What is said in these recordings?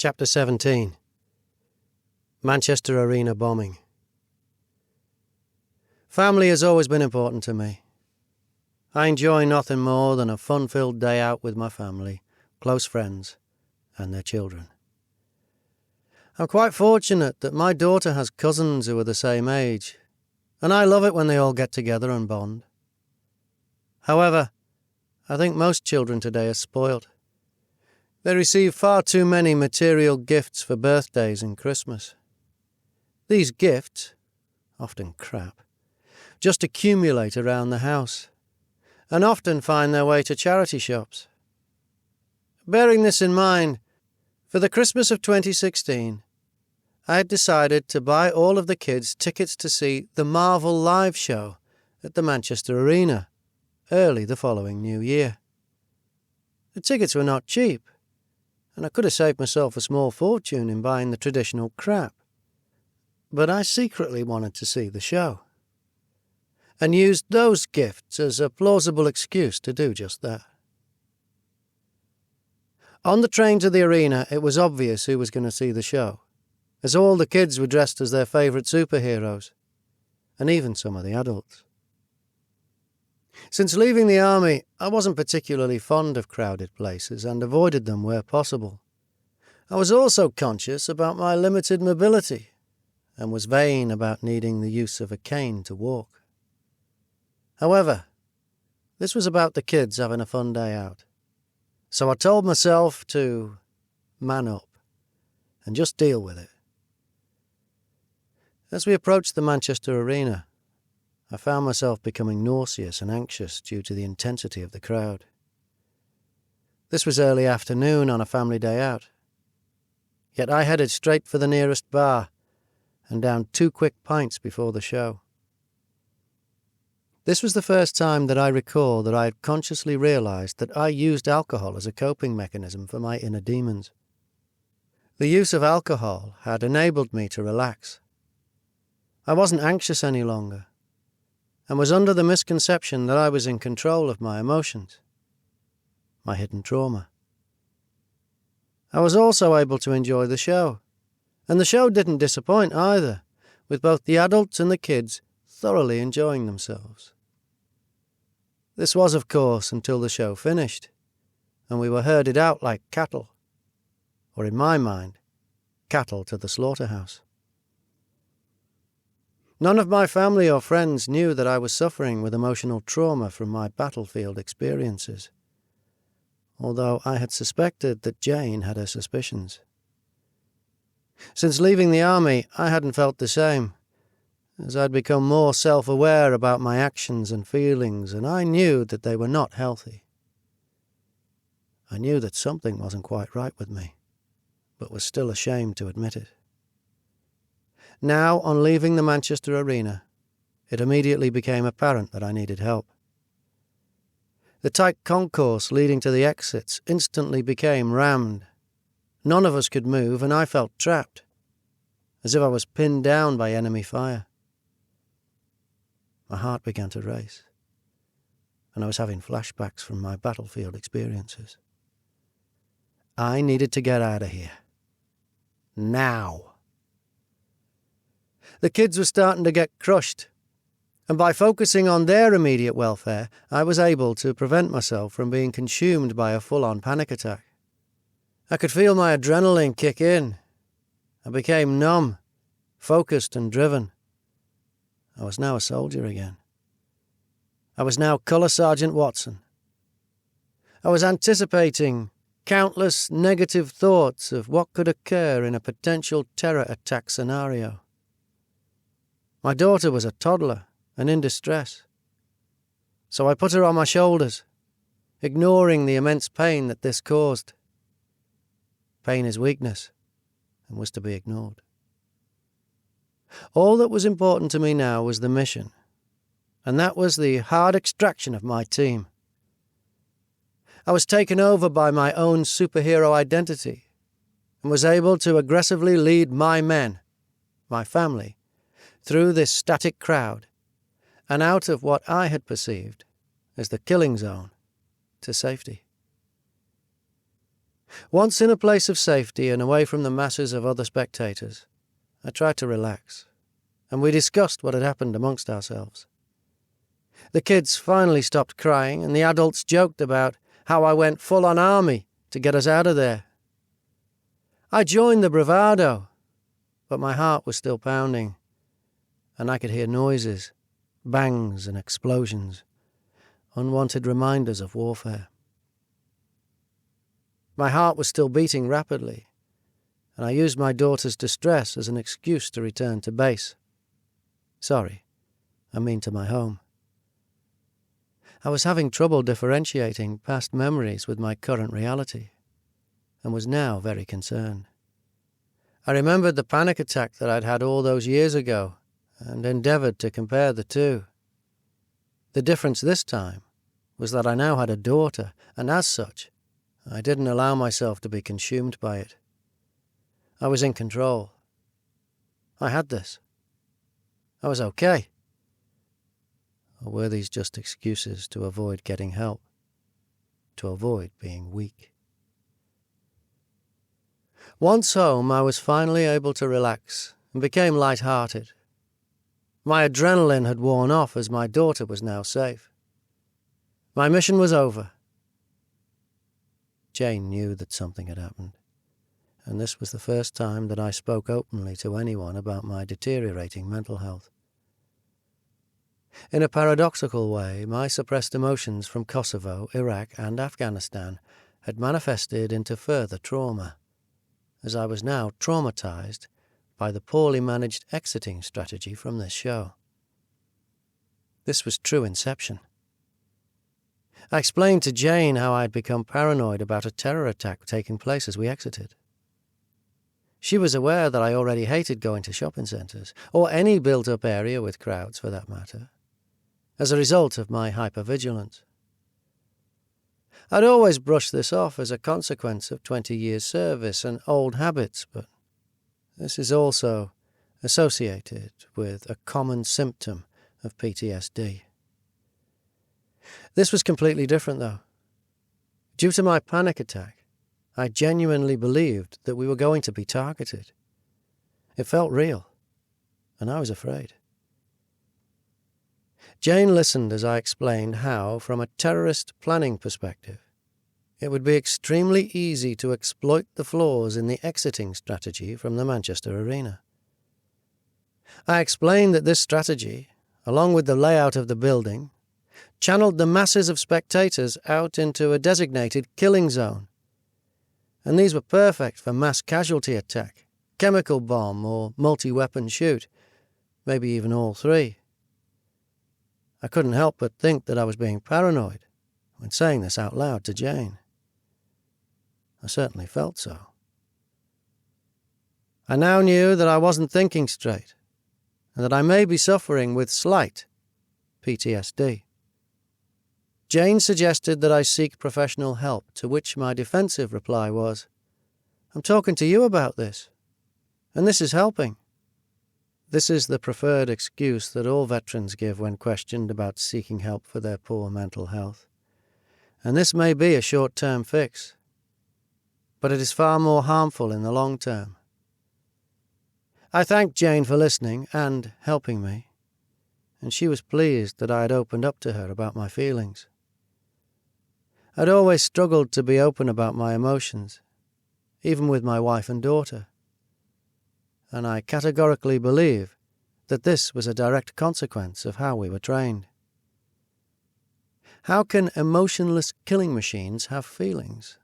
Chapter 17. Manchester Arena Bombing. Family has always been important to me. I enjoy nothing more than a fun-filled day out with my family, close friends, and their children. I'm quite fortunate that my daughter has cousins who are the same age, and I love it when they all get together and bond. However, I think most children today are spoilt. They receive far too many material gifts for birthdays and Christmas. These gifts, often crap, just accumulate around the house, and often find their way to charity shops. Bearing this in mind, for the Christmas of 2016, I had decided to buy all of the kids tickets to see the Marvel live show at the Manchester Arena early the following New Year. The tickets were not cheap, and I could have saved myself a small fortune in buying the traditional crap. But I secretly wanted to see the show, and used those gifts as a plausible excuse to do just that. On the train to the arena, it was obvious who was going to see the show, as all the kids were dressed as their favourite superheroes, and even some of the adults. Since leaving the army, I wasn't particularly fond of crowded places and avoided them where possible. I was also conscious about my limited mobility and was vain about needing the use of a cane to walk. However, this was about the kids having a fun day out, so I told myself to man up and just deal with it. As we approached the Manchester Arena, I found myself becoming nauseous and anxious due to the intensity of the crowd. This was early afternoon on a family day out, yet I headed straight for the nearest bar and downed 2 quick pints before the show. This was the first time that I recall that I had consciously realized that I used alcohol as a coping mechanism for my inner demons. The use of alcohol had enabled me to relax. I wasn't anxious any longer, and was under the misconception that I was in control of my emotions, my hidden trauma. I was also able to enjoy the show, and the show didn't disappoint either, with both the adults and the kids thoroughly enjoying themselves. This was, of course, until the show finished, and we were herded out like cattle, or in my mind, cattle to the slaughterhouse. None of my family or friends knew that I was suffering with emotional trauma from my battlefield experiences, although I had suspected that Jane had her suspicions. Since leaving the army, I hadn't felt the same, as I'd become more self-aware about my actions and feelings, and I knew that they were not healthy. I knew that something wasn't quite right with me, but was still ashamed to admit it. Now, on leaving the Manchester Arena, it immediately became apparent that I needed help. The tight concourse leading to the exits instantly became rammed. None of us could move, and I felt trapped, as if I was pinned down by enemy fire. My heart began to race, and I was having flashbacks from my battlefield experiences. I needed to get out of here. Now. The kids were starting to get crushed, and by focusing on their immediate welfare, I was able to prevent myself from being consumed by a full-on panic attack. I could feel my adrenaline kick in. I became numb, focused and driven. I was now a soldier again. I was now Colour Sergeant Watson. I was anticipating countless negative thoughts of what could occur in a potential terror attack scenario. My daughter was a toddler and in distress, so I put her on my shoulders, ignoring the immense pain that this caused. Pain is weakness, and was to be ignored. All that was important to me now was the mission, and that was the hard extraction of my team. I was taken over by my own superhero identity, and was able to aggressively lead my men, my family, through this static crowd, and out of what I had perceived as the killing zone to safety. Once in a place of safety and away from the masses of other spectators, I tried to relax, and we discussed what had happened amongst ourselves. The kids finally stopped crying, and the adults joked about how I went full-on army to get us out of there. I joined the bravado, but my heart was still pounding, and I could hear noises, bangs and explosions, unwanted reminders of warfare. My heart was still beating rapidly, and I used my daughter's distress as an excuse to return to base. Sorry, I mean to my home. I was having trouble differentiating past memories with my current reality, and was now very concerned. I remembered the panic attack that I'd had all those years ago, and endeavoured to compare the two. The difference this time was that I now had a daughter, and as such, I didn't allow myself to be consumed by it. I was in control. I had this. I was okay. Or were these just excuses to avoid getting help? To avoid being weak? Once home, I was finally able to relax and became light-hearted. My adrenaline had worn off as my daughter was now safe. My mission was over. Jane knew that something had happened, and this was the first time that I spoke openly to anyone about my deteriorating mental health. In a paradoxical way, my suppressed emotions from Kosovo, Iraq, and Afghanistan had manifested into further trauma, as I was now traumatized by the poorly managed exiting strategy from this show. This was true inception. I explained to Jane how I had become paranoid about a terror attack taking place as we exited. She was aware that I already hated going to shopping centres, or any built-up area with crowds for that matter, as a result of my hypervigilance. I'd always brushed this off as a consequence of 20 years' service and old habits, but this is also associated with a common symptom of PTSD. This was completely different, though. Due to my panic attack, I genuinely believed that we were going to be targeted. It felt real, and I was afraid. Jane listened as I explained how, from a terrorist planning perspective, it would be extremely easy to exploit the flaws in the exiting strategy from the Manchester Arena. I explained that this strategy, along with the layout of the building, channeled the masses of spectators out into a designated killing zone, and these were perfect for mass casualty attack, chemical bomb, or multi-weapon shoot, maybe even all three. I couldn't help but think that I was being paranoid when saying this out loud to Jane. I certainly felt so. I now knew that I wasn't thinking straight, and that I may be suffering with slight PTSD. Jane suggested that I seek professional help, to which my defensive reply was, "I'm talking to you about this, and this is helping." This is the preferred excuse that all veterans give when questioned about seeking help for their poor mental health. And this may be a short-term fix, but it is far more harmful in the long term. I thanked Jane for listening and helping me, and she was pleased that I had opened up to her about my feelings. I'd always struggled to be open about my emotions, even with my wife and daughter, and I categorically believe that this was a direct consequence of how we were trained. How can emotionless killing machines have feelings?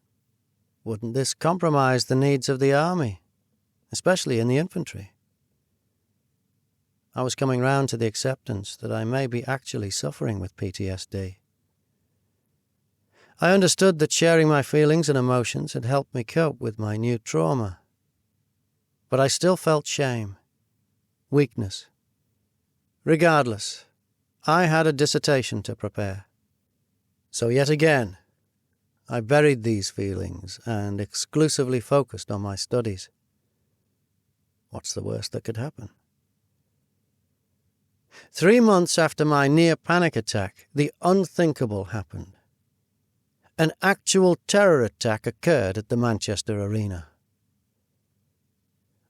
Wouldn't this compromise the needs of the army, especially in the infantry? I was coming round to the acceptance that I may be actually suffering with PTSD. I understood that sharing my feelings and emotions had helped me cope with my new trauma. But I still felt shame, weakness. Regardless, I had a dissertation to prepare. So yet again, I buried these feelings and exclusively focused on my studies. What's the worst that could happen? 3 months after my near-panic attack, the unthinkable happened. An actual terror attack occurred at the Manchester Arena.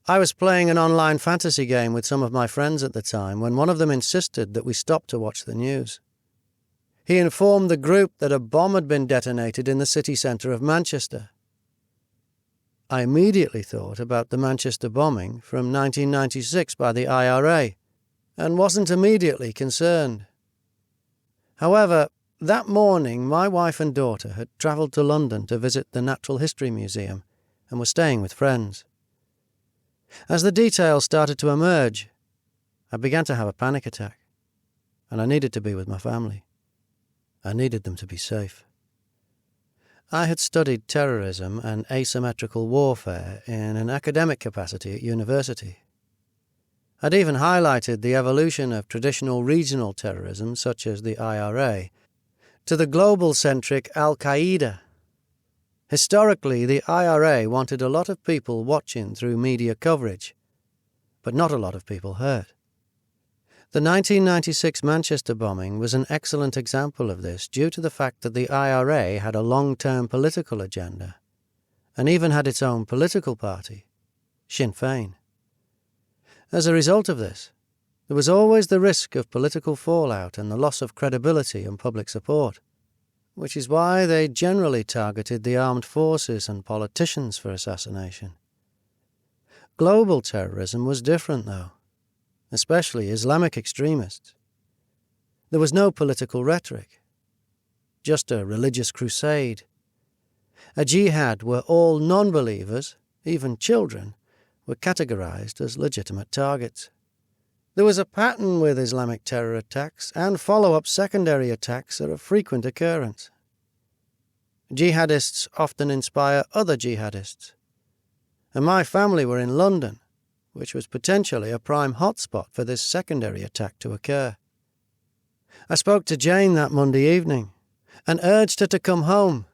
I was playing an online fantasy game with some of my friends at the time when one of them insisted that we stop to watch the news. He informed the group that a bomb had been detonated in the city centre of Manchester. I immediately thought about the Manchester bombing from 1996 by the IRA and wasn't immediately concerned. However, that morning my wife and daughter had travelled to London to visit the Natural History Museum and were staying with friends. As the details started to emerge, I began to have a panic attack, and I needed to be with my family. I needed them to be safe. I had studied terrorism and asymmetrical warfare in an academic capacity at university. I'd even highlighted the evolution of traditional regional terrorism, such as the IRA, to the global-centric Al-Qaeda. Historically, the IRA wanted a lot of people watching through media coverage, but not a lot of people hurt. The 1996 Manchester bombing was an excellent example of this due to the fact that the IRA had a long-term political agenda, and even had its own political party, Sinn Féin. As a result of this, there was always the risk of political fallout and the loss of credibility and public support, which is why they generally targeted the armed forces and politicians for assassination. Global terrorism was different, though, especially Islamic extremists. There was no political rhetoric, just a religious crusade. A jihad where all non-believers, even children, were categorized as legitimate targets. There was a pattern with Islamic terror attacks, and follow-up secondary attacks are of frequent occurrence. Jihadists often inspire other jihadists, and my family were in London, which was potentially a prime hotspot for this secondary attack to occur. I spoke to Jane that Monday evening and urged her to come home,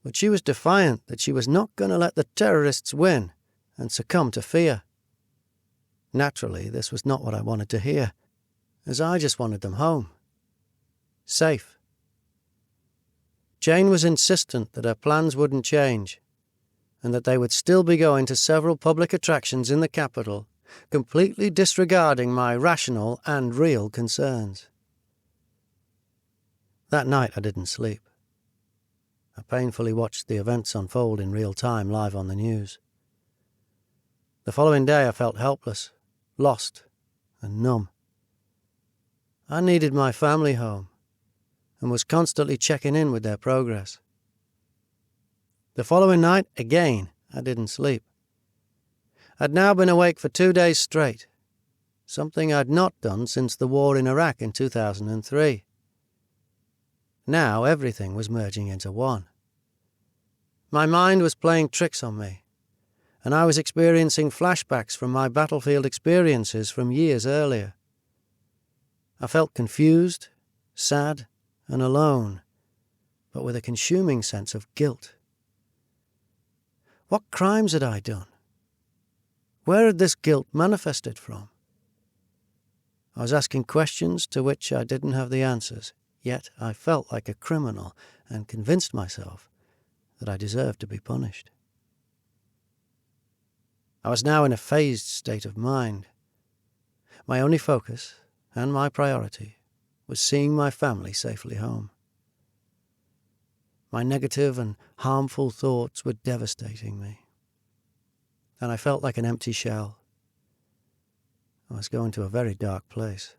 but she was defiant that she was not going to let the terrorists win and succumb to fear. Naturally, this was not what I wanted to hear, as I just wanted them home. Safe. Jane was insistent that her plans wouldn't change, and that they would still be going to several public attractions in the capital, completely disregarding my rational and real concerns. That night I didn't sleep. I painfully watched the events unfold in real time live on the news. The following day I felt helpless, lost, and numb. I needed my family home, and was constantly checking in with their progress. The following night, again, I didn't sleep. I'd now been awake for 2 days straight, something I'd not done since the war in Iraq in 2003. Now everything was merging into one. My mind was playing tricks on me, and I was experiencing flashbacks from my battlefield experiences from years earlier. I felt confused, sad, and alone, but with a consuming sense of guilt. What crimes had I done? Where had this guilt manifested from? I was asking questions to which I didn't have the answers, yet I felt like a criminal and convinced myself that I deserved to be punished. I was now in a phased state of mind. My only focus, and my priority, was seeing my family safely home. My negative and harmful thoughts were devastating me, and I felt like an empty shell. I was going to a very dark place.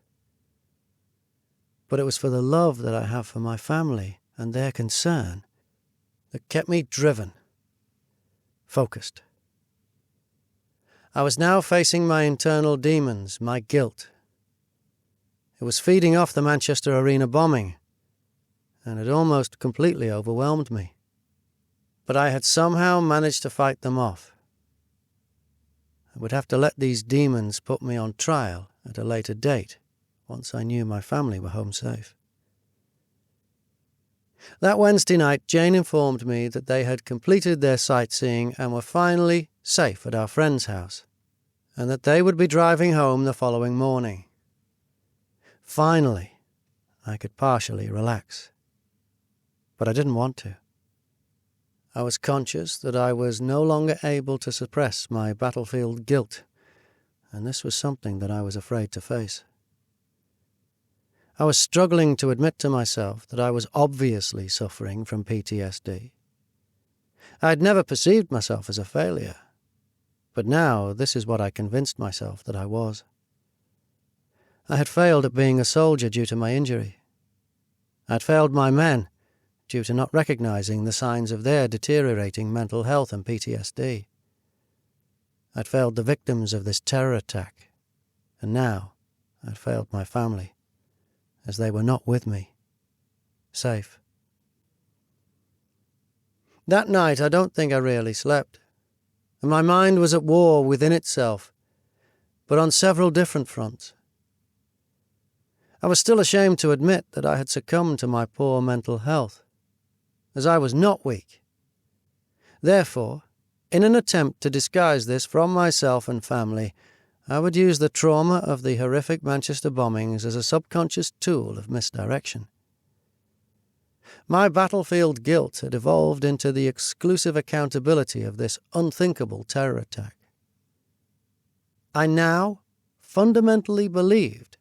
But it was for the love that I have for my family and their concern that kept me driven, focused. I was now facing my internal demons, my guilt. It was feeding off the Manchester Arena bombing, and it almost completely overwhelmed me. But I had somehow managed to fight them off. I would have to let these demons put me on trial at a later date, once I knew my family were home safe. That Wednesday night, Jane informed me that they had completed their sightseeing and were finally safe at our friend's house, and that they would be driving home the following morning. Finally, I could partially relax. But I didn't want to. I was conscious that I was no longer able to suppress my battlefield guilt, and this was something that I was afraid to face. I was struggling to admit to myself that I was obviously suffering from PTSD. I had never perceived myself as a failure, but now this is what I convinced myself that I was. I had failed at being a soldier due to my injury. I had failed my men due to not recognizing the signs of their deteriorating mental health and PTSD. I'd failed the victims of this terror attack, and now I'd failed my family, as they were not with me, safe. That night I don't think I really slept, and my mind was at war within itself, but on several different fronts. I was still ashamed to admit that I had succumbed to my poor mental health, as I was not weak. Therefore, in an attempt to disguise this from myself and family, I would use the trauma of the horrific Manchester bombings as a subconscious tool of misdirection. My battlefield guilt had evolved into the exclusive accountability of this unthinkable terror attack. I now fundamentally believed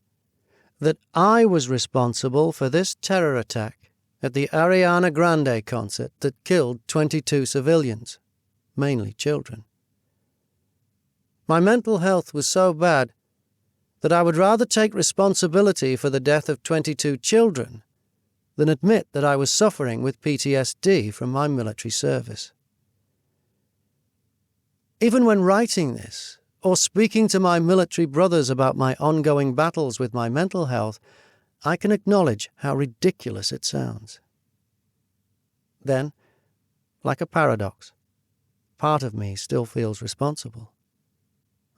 that I was responsible for this terror attack at the Ariana Grande concert that killed 22 civilians, mainly children. My mental health was so bad that I would rather take responsibility for the death of 22 children than admit that I was suffering with PTSD from my military service. Even when writing this, or speaking to my military brothers about my ongoing battles with my mental health, I can acknowledge how ridiculous it sounds. Then, like a paradox, part of me still feels responsible,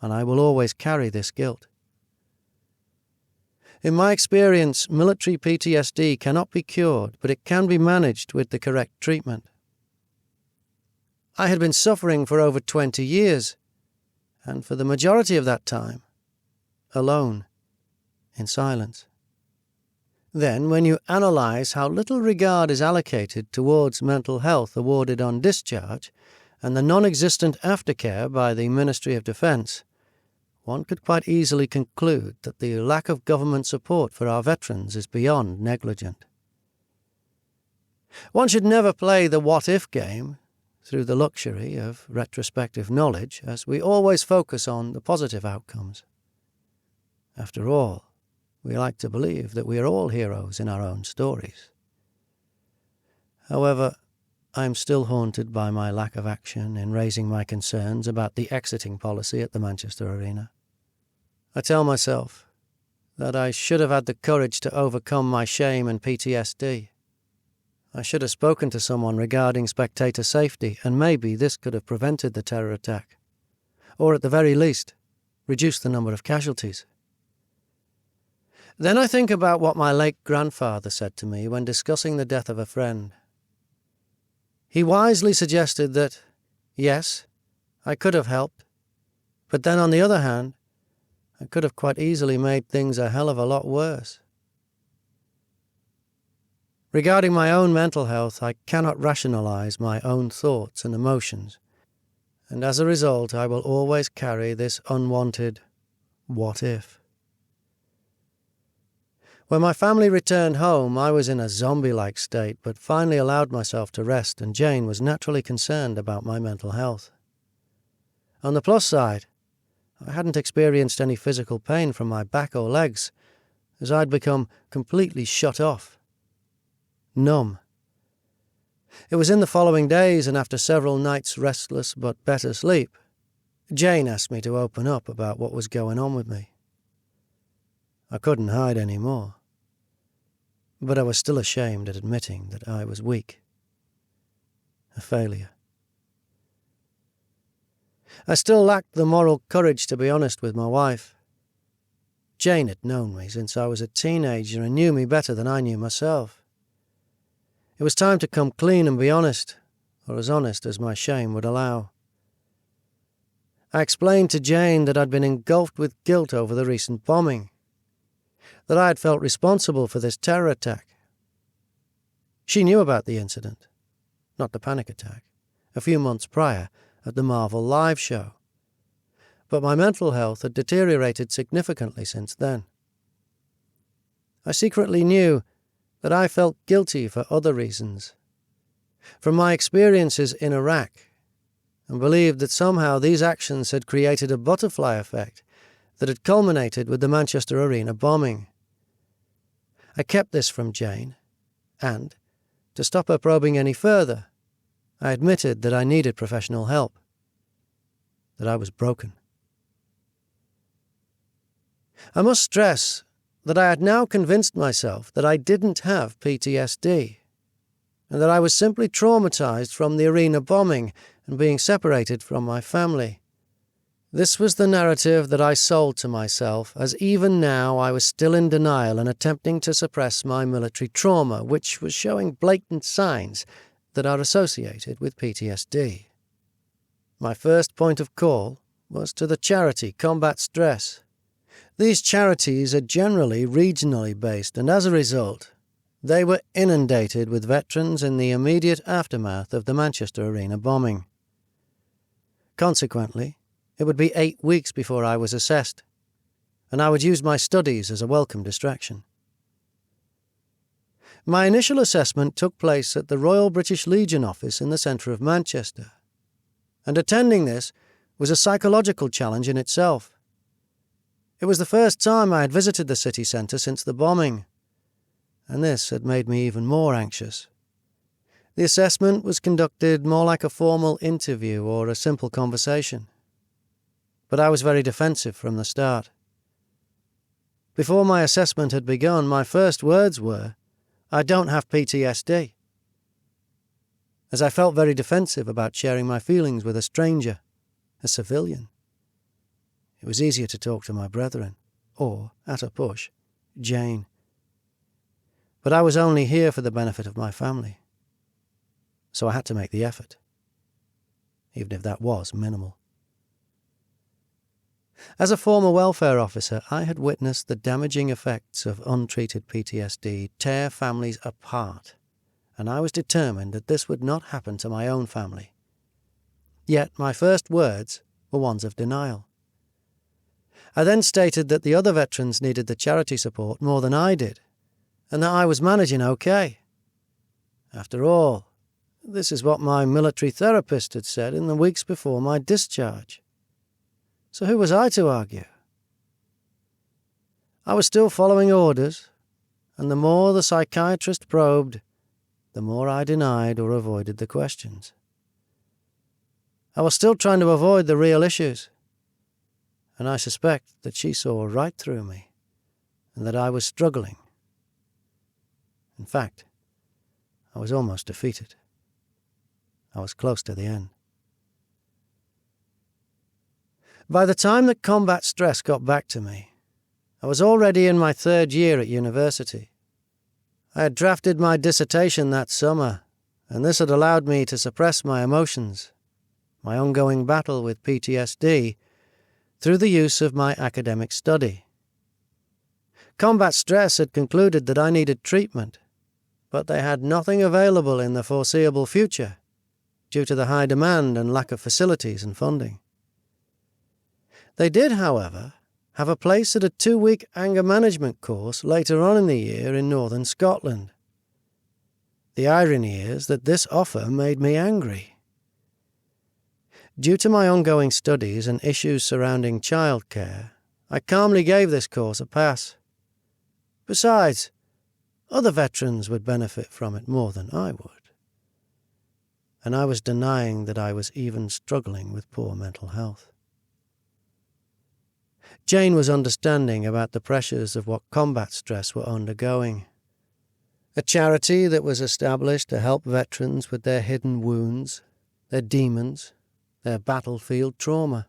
and I will always carry this guilt. In my experience, military PTSD cannot be cured, but it can be managed with the correct treatment. I had been suffering for over 20 years, and for the majority of that time, alone, in silence. Then, when you analyze how little regard is allocated towards mental health awarded on discharge, and the non-existent aftercare by the Ministry of Defence, one could quite easily conclude that the lack of government support for our veterans is beyond negligent. One should never play the what-if game through the luxury of retrospective knowledge, as we always focus on the positive outcomes. After all, we like to believe that we are all heroes in our own stories. However, I am still haunted by my lack of action in raising my concerns about the exiting policy at the Manchester Arena. I tell myself that I should have had the courage to overcome my shame and PTSD. I should have spoken to someone regarding spectator safety, and maybe this could have prevented the terror attack, or at the very least, reduced the number of casualties. Then I think about what my late grandfather said to me when discussing the death of a friend. He wisely suggested that, yes, I could have helped, but then on the other hand, I could have quite easily made things a hell of a lot worse. Regarding my own mental health, I cannot rationalize my own thoughts and emotions, and as a result I will always carry this unwanted what if. When my family returned home, I was in a zombie-like state, but finally allowed myself to rest, and Jane was naturally concerned about my mental health. On the plus side, I hadn't experienced any physical pain from my back or legs, as I'd become completely shut off, numb. It was in the following days, and after several nights' restless but better sleep, Jane asked me to open up about what was going on with me. I couldn't hide any more, but I was still ashamed at admitting that I was weak, a failure. I still lacked the moral courage to be honest with my wife. Jane had known me since I was a teenager and knew me better than I knew myself. It was time to come clean and be honest, or as honest as my shame would allow. I explained to Jane that I'd been engulfed with guilt over the recent bombing, that I had felt responsible for this terror attack. She knew about the incident, not the panic attack, a few months prior at the Marvel live show. But my mental health had deteriorated significantly since then. I secretly knew that I felt guilty for other reasons, from my experiences in Iraq, and believed that somehow these actions had created a butterfly effect that had culminated with the Manchester Arena bombing. I kept this from Jane, and, to stop her probing any further, I admitted that I needed professional help, that I was broken. I must stress that I had now convinced myself that I didn't have PTSD, and that I was simply traumatized from the arena bombing and being separated from my family. This was the narrative that I sold to myself, as even now I was still in denial and attempting to suppress my military trauma, which was showing blatant signs that are associated with PTSD. My first point of call was to the charity Combat Stress. These charities are generally regionally based, and as a result, they were inundated with veterans in the immediate aftermath of the Manchester Arena bombing. Consequently, it would be 8 weeks before I was assessed, and I would use my studies as a welcome distraction. My initial assessment took place at the Royal British Legion office in the centre of Manchester, and attending this was a psychological challenge in itself. It was the first time I had visited the city centre since the bombing, and this had made me even more anxious. The assessment was conducted more like a formal interview or a simple conversation, but I was very defensive from the start. Before my assessment had begun, my first words were, "I don't have PTSD," as I felt very defensive about sharing my feelings with a stranger, a civilian. It was easier to talk to my brethren, or, at a push, Jane. But I was only here for the benefit of my family, so I had to make the effort, even if that was minimal. As a former welfare officer, I had witnessed the damaging effects of untreated PTSD tear families apart, and I was determined that this would not happen to my own family. Yet my first words were ones of denial. I then stated that the other veterans needed the charity support more than I did, and that I was managing okay. After all, this is what my military therapist had said in the weeks before my discharge. So who was I to argue? I was still following orders, and the more the psychiatrist probed, the more I denied or avoided the questions. I was still trying to avoid the real issues, and I suspect that she saw right through me, and that I was struggling. In fact, I was almost defeated. I was close to the end. By the time that Combat Stress got back to me, I was already in my 3rd year at university. I had drafted my dissertation that summer, and this had allowed me to suppress my emotions, my ongoing battle with PTSD, through the use of my academic study. Combat Stress had concluded that I needed treatment, but they had nothing available in the foreseeable future due to the high demand and lack of facilities and funding. They did, however, have a place at a 2-week anger management course later on in the year in northern Scotland. The irony is that this offer made me angry. Due to my ongoing studies and issues surrounding childcare, I calmly gave this course a pass. Besides, other veterans would benefit from it more than I would. And I was denying that I was even struggling with poor mental health. Jane was understanding about the pressures of what Combat Stress were undergoing. A charity that was established to help veterans with their hidden wounds, their demons, their battlefield trauma.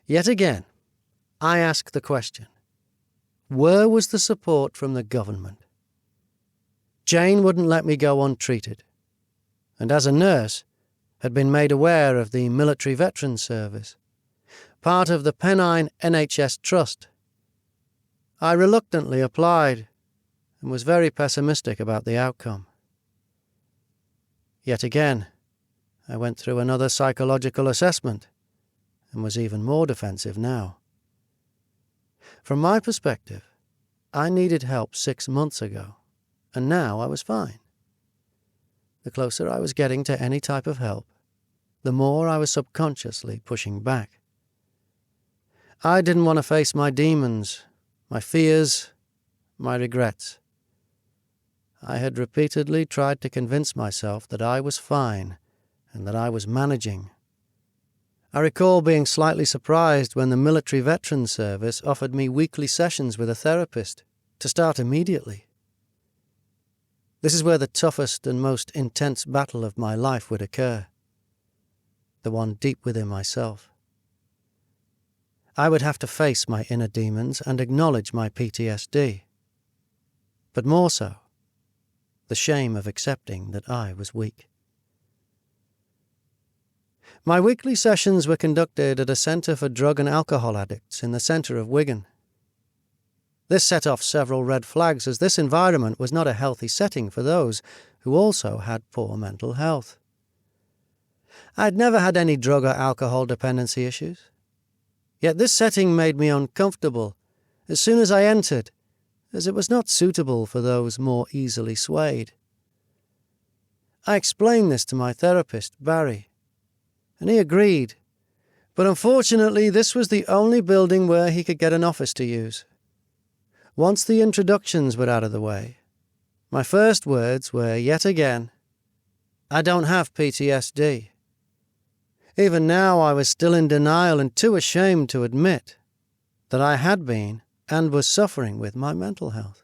Yet again, I ask the question, where was the support from the government? Jane wouldn't let me go untreated, and as a nurse, had been made aware of the Military Veterans Service, part of the Pennine NHS Trust. I reluctantly applied and was very pessimistic about the outcome. Yet again, I went through another psychological assessment and was even more defensive now. From my perspective, I needed help 6 months ago, and now I was fine. The closer I was getting to any type of help, the more I was subconsciously pushing back. I didn't want to face my demons, my fears, my regrets. I had repeatedly tried to convince myself that I was fine and that I was managing. I recall being slightly surprised when the military veterans service offered me weekly sessions with a therapist to start immediately. This is where the toughest and most intense battle of my life would occur, the one deep within myself. I would have to face my inner demons and acknowledge my PTSD, but more so, the shame of accepting that I was weak. My weekly sessions were conducted at a centre for drug and alcohol addicts in the centre of Wigan. This set off several red flags, as this environment was not a healthy setting for those who also had poor mental health. I had never had any drug or alcohol dependency issues, yet this setting made me uncomfortable as soon as I entered, as it was not suitable for those more easily swayed. I explained this to my therapist, Barry, and he agreed, but unfortunately this was the only building where he could get an office to use. Once the introductions were out of the way, my first words were yet again, "I don't have PTSD." Even now I was still in denial and too ashamed to admit that I had been and was suffering with my mental health.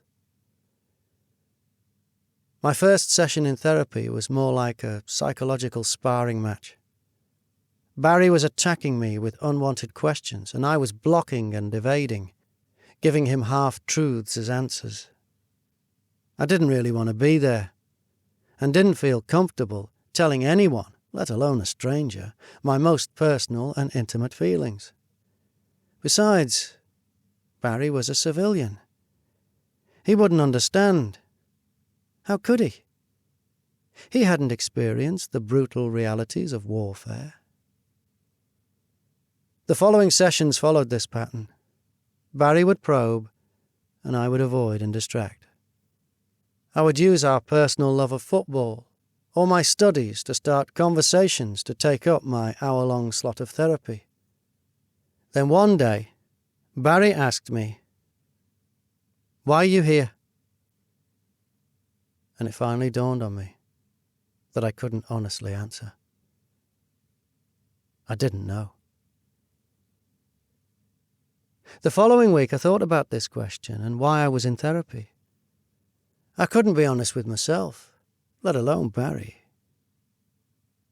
My first session in therapy was more like a psychological sparring match. Barry was attacking me with unwanted questions, and I was blocking and evading, giving him half-truths as answers. I didn't really want to be there, and didn't feel comfortable telling anyone, let alone a stranger, my most personal and intimate feelings. Besides, Barry was a civilian. He wouldn't understand. How could he? He hadn't experienced the brutal realities of warfare. The following sessions followed this pattern. Barry would probe, and I would avoid and distract. I would use our personal love of football or my studies to start conversations to take up my hour-long slot of therapy. Then one day, Barry asked me, "Why are you here?" And it finally dawned on me that I couldn't honestly answer. I didn't know. The following week I thought about this question and why I was in therapy. I couldn't be honest with myself, let alone Barry.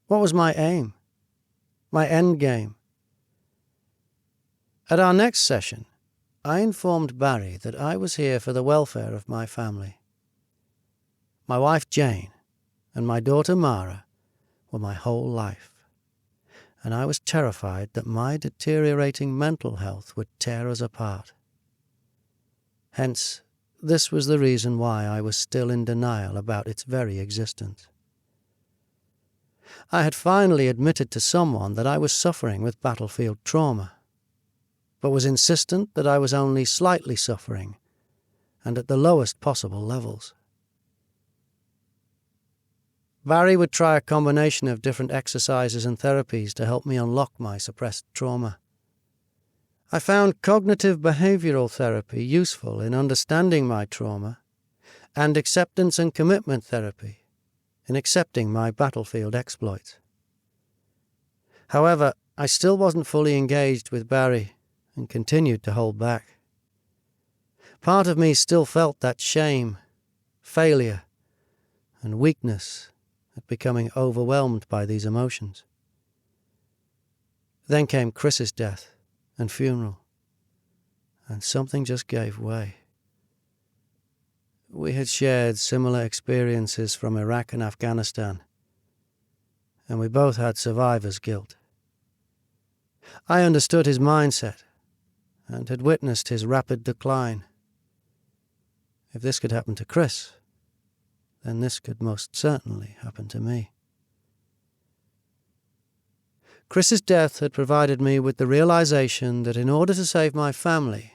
What was my aim? My end game? At our next session, I informed Barry that I was here for the welfare of my family. My wife Jane and my daughter Mara were my whole life, and I was terrified that my deteriorating mental health would tear us apart. Hence, this was the reason why I was still in denial about its very existence. I had finally admitted to someone that I was suffering with battlefield trauma, but was insistent that I was only slightly suffering, and at the lowest possible levels. Barry would try a combination of different exercises and therapies to help me unlock my suppressed trauma. I found cognitive behavioral therapy useful in understanding my trauma, and acceptance and commitment therapy in accepting my battlefield exploits. However, I still wasn't fully engaged with Barry and continued to hold back. Part of me still felt that shame, failure, and weakness at becoming overwhelmed by these emotions. Then came Chris's death and funeral, and something just gave way. We had shared similar experiences from Iraq and Afghanistan, and we both had survivor's guilt. I understood his mindset and had witnessed his rapid decline. If this could happen to Chris, then this could most certainly happen to me. Chris's death had provided me with the realization that in order to save my family,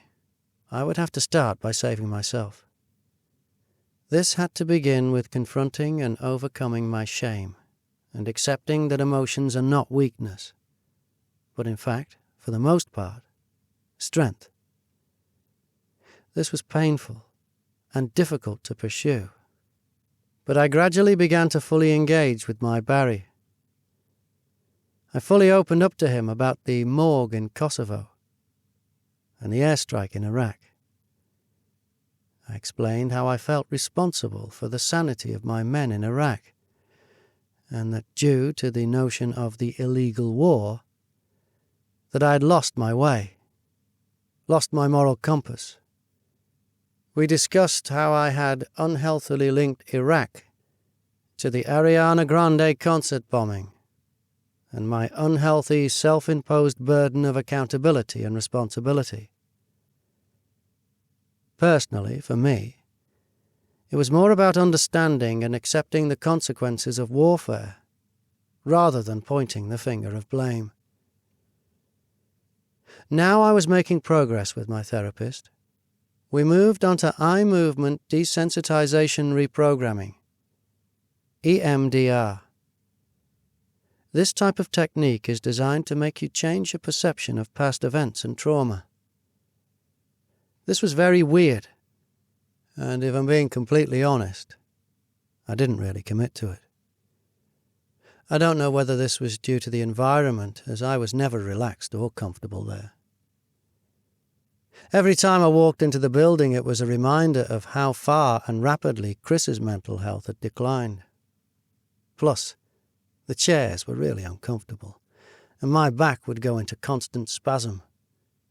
I would have to start by saving myself. This had to begin with confronting and overcoming my shame and accepting that emotions are not weakness, but in fact, for the most part, strength. This was painful and difficult to pursue, but I gradually began to fully engage with my Barry. I fully opened up to him about the morgue in Kosovo and the airstrike in Iraq. I explained how I felt responsible for the sanity of my men in Iraq, and that due to the notion of the illegal war, that I had lost my way, lost my moral compass. We discussed how I had unhealthily linked Iraq to the Ariana Grande concert bombing and my unhealthy self-imposed burden of accountability and responsibility. Personally, for me, it was more about understanding and accepting the consequences of warfare rather than pointing the finger of blame. Now I was making progress with my therapist. We moved on to eye movement desensitization reprogramming, EMDR. This type of technique is designed to make you change your perception of past events and trauma. This was very weird, and if I'm being completely honest, I didn't really commit to it. I don't know whether this was due to the environment, as I was never relaxed or comfortable there. Every time I walked into the building, it was a reminder of how far and rapidly Chris's mental health had declined. Plus, the chairs were really uncomfortable, and my back would go into constant spasm,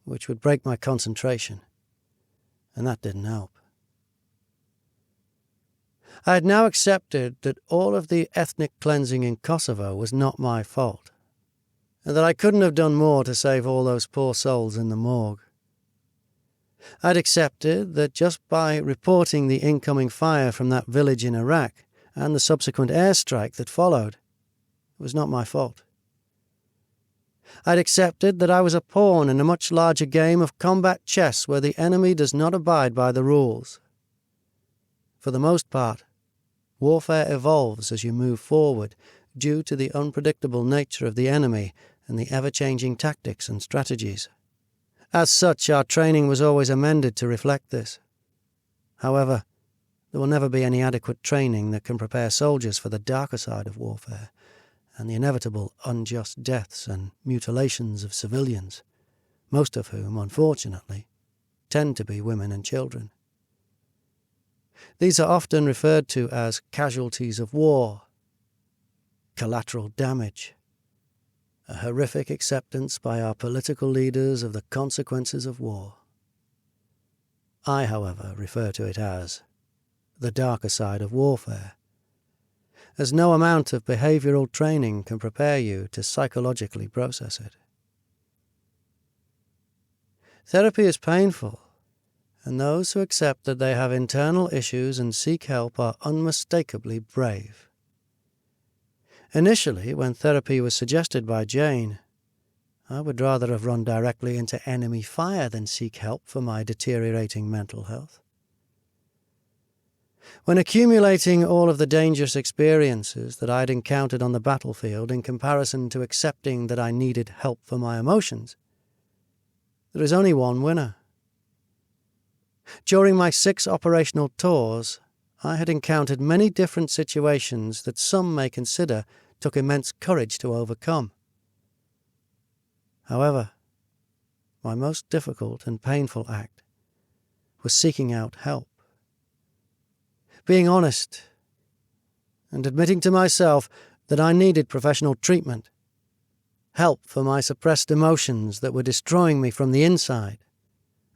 which would break my concentration, and that didn't help. I had now accepted that all of the ethnic cleansing in Kosovo was not my fault, and that I couldn't have done more to save all those poor souls in the morgue. I'd accepted that just by reporting the incoming fire from that village in Iraq and the subsequent airstrike that followed, it was not my fault. I'd accepted that I was a pawn in a much larger game of combat chess where the enemy does not abide by the rules. For the most part, warfare evolves as you move forward due to the unpredictable nature of the enemy and the ever-changing tactics and strategies. As such, our training was always amended to reflect this. However, there will never be any adequate training that can prepare soldiers for the darker side of warfare and the inevitable unjust deaths and mutilations of civilians, most of whom, unfortunately, tend to be women and children. These are often referred to as casualties of war, collateral damage, a horrific acceptance by our political leaders of the consequences of war. I, however, refer to it as the darker side of warfare, as no amount of behavioral training can prepare you to psychologically process it. Therapy is painful, and those who accept that they have internal issues and seek help are unmistakably brave. Initially, when therapy was suggested by Jane, I would rather have run directly into enemy fire than seek help for my deteriorating mental health. When accumulating all of the dangerous experiences that I had encountered on the battlefield in comparison to accepting that I needed help for my emotions, there is only one winner. During my 6 operational tours, I had encountered many different situations that some may consider took immense courage to overcome. However, my most difficult and painful act was seeking out help. Being honest and admitting to myself that I needed professional treatment, help for my suppressed emotions that were destroying me from the inside,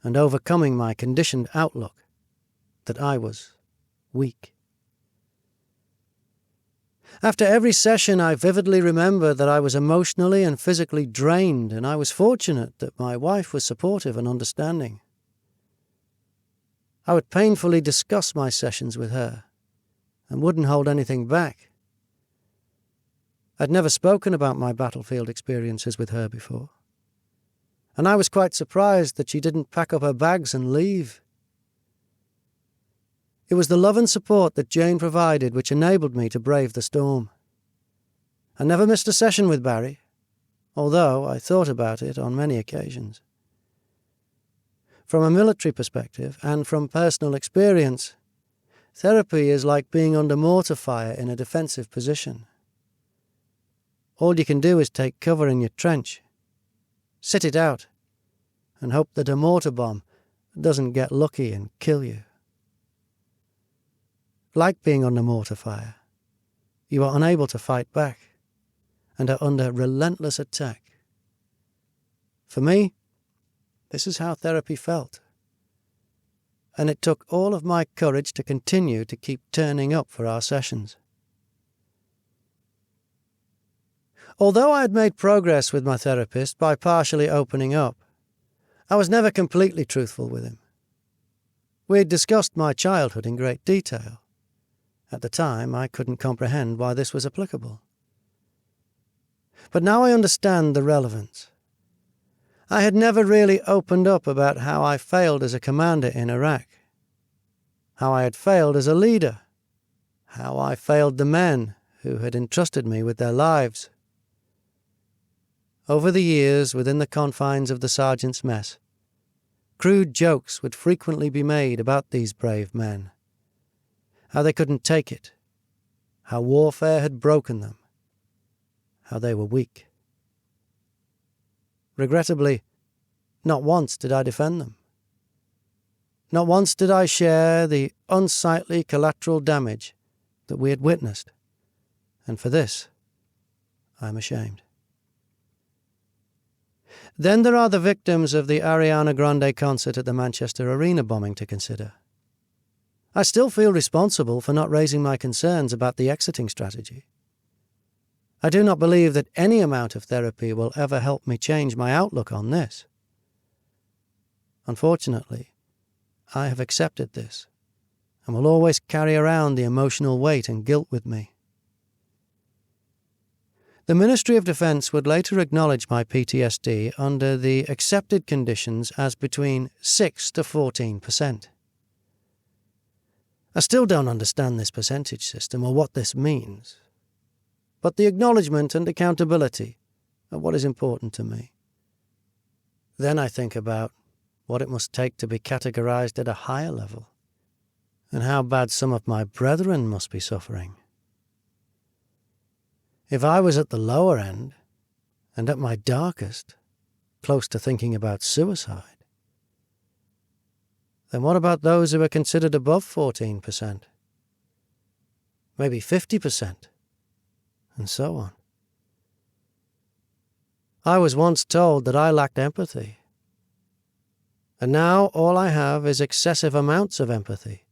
and overcoming my conditioned outlook that I was weak. After every session, I vividly remember that I was emotionally and physically drained, and I was fortunate that my wife was supportive and understanding. I would painfully discuss my sessions with her and wouldn't hold anything back. I'd never spoken about my battlefield experiences with her before, and I was quite surprised that she didn't pack up her bags and leave. It was the love and support that Jane provided which enabled me to brave the storm. I never missed a session with Barry, although I thought about it on many occasions. From a military perspective and from personal experience, therapy is like being under mortar fire in a defensive position. All you can do is take cover in your trench, sit it out, and hope that a mortar bomb doesn't get lucky and kill you. Like being under mortar fire, you are unable to fight back and are under relentless attack. For me, this is how therapy felt. And it took all of my courage to continue to keep turning up for our sessions. Although I had made progress with my therapist by partially opening up, I was never completely truthful with him. We had discussed my childhood in great detail. At the time, I couldn't comprehend why this was applicable. But now I understand the relevance. I had never really opened up about how I failed as a commander in Iraq, how I had failed as a leader, how I failed the men who had entrusted me with their lives. Over the years, within the confines of the sergeant's mess, crude jokes would frequently be made about these brave men, how they couldn't take it, how warfare had broken them, how they were weak. Regrettably, not once did I defend them. Not once did I share the unsightly collateral damage that we had witnessed, and for this, I am ashamed. Then there are the victims of the Ariana Grande concert at the Manchester Arena bombing to consider. I still feel responsible for not raising my concerns about the exiting strategy. I do not believe that any amount of therapy will ever help me change my outlook on this. Unfortunately, I have accepted this and will always carry around the emotional weight and guilt with me. The Ministry of Defence would later acknowledge my PTSD under the accepted conditions as between 6 to 14%. I still don't understand this percentage system or what this means, but the acknowledgement and accountability are what is important to me. Then I think about what it must take to be categorized at a higher level, and how bad some of my brethren must be suffering. If I was at the lower end, and at my darkest, close to thinking about suicide, then what about those who are considered above 14%? Maybe 50%, and so on. I was once told that I lacked empathy, and now all I have is excessive amounts of empathy.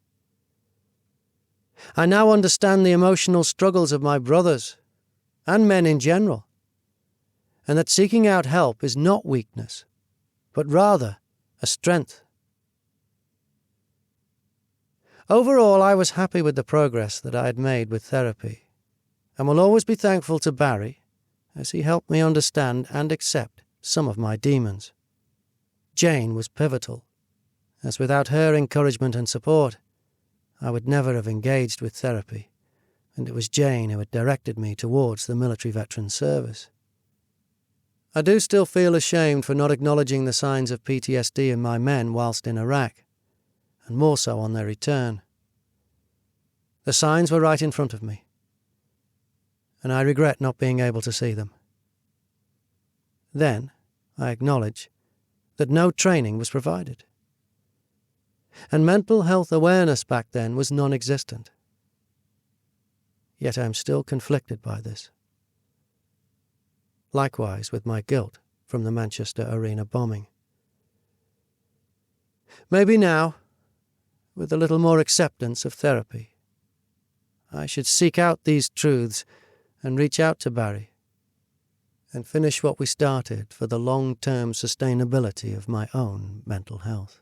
I now understand the emotional struggles of my brothers, and men in general, and that seeking out help is not weakness, but rather a strength. Overall, I was happy with the progress that I had made with therapy, and will always be thankful to Barry, as he helped me understand and accept some of my demons. Jane was pivotal, as without her encouragement and support, I would never have engaged with therapy, and it was Jane who had directed me towards the military veteran service. I do still feel ashamed for not acknowledging the signs of PTSD in my men whilst in Iraq, and more so on their return. The signs were right in front of me, and I regret not being able to see them. Then I acknowledge that no training was provided, and mental health awareness back then was non-existent. Yet I am still conflicted by this. Likewise with my guilt from the Manchester Arena bombing. Maybe now, with a little more acceptance of therapy, I should seek out these truths and reach out to Barry and finish what we started for the long-term sustainability of my own mental health.